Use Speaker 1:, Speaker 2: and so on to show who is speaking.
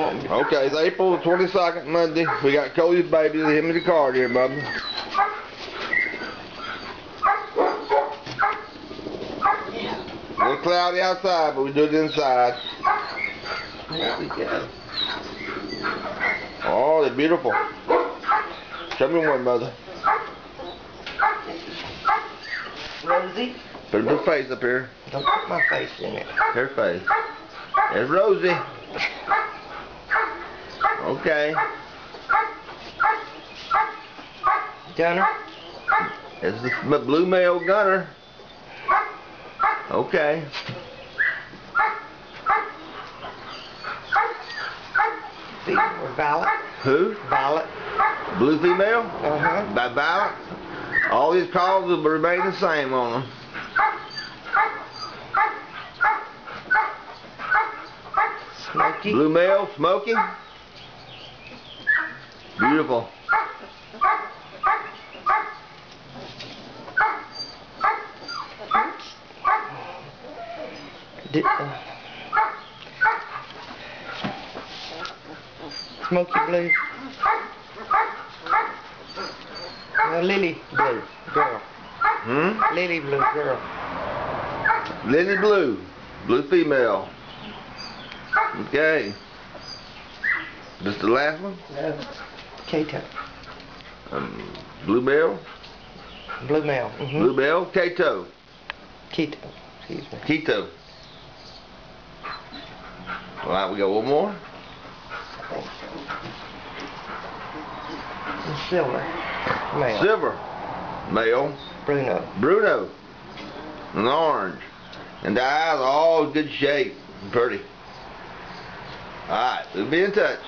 Speaker 1: want me.
Speaker 2: Okay, it's April the 22nd, Monday. We got Cody's baby, him in the car here, Bubba. A little cloudy outside, but we do it inside.
Speaker 1: There we go.
Speaker 2: Oh, they're beautiful. Show me one, Mother.
Speaker 1: Rosie.
Speaker 2: Put her face up here.
Speaker 1: Don't put my face in it.
Speaker 2: Her face. There's Rosie. Okay.
Speaker 1: Gunner.
Speaker 2: It's the blue male Gunner. Okay.
Speaker 1: Or Violet.
Speaker 2: Who?
Speaker 1: Violet.
Speaker 2: Blue female?
Speaker 1: Uh-huh.
Speaker 2: By Violet? All these calls will remain the same on them.
Speaker 1: Smoky.
Speaker 2: Blue male, Smoky. Beautiful.
Speaker 1: Smoky blue. Lily blue girl. Lily blue girl.
Speaker 2: Lily blue. Blue female. Okay. This the last one?
Speaker 1: No. Kato.
Speaker 2: Blue male?
Speaker 1: Blue male.
Speaker 2: Blue male, Kato.
Speaker 1: Keto. Excuse me.
Speaker 2: Keto. Alright, we got one more.
Speaker 1: And silver. Male.
Speaker 2: Silver. Male.
Speaker 1: Bruno.
Speaker 2: Bruno. And orange. And the eyes are all good shape. Pretty. Alright, we'll be in touch.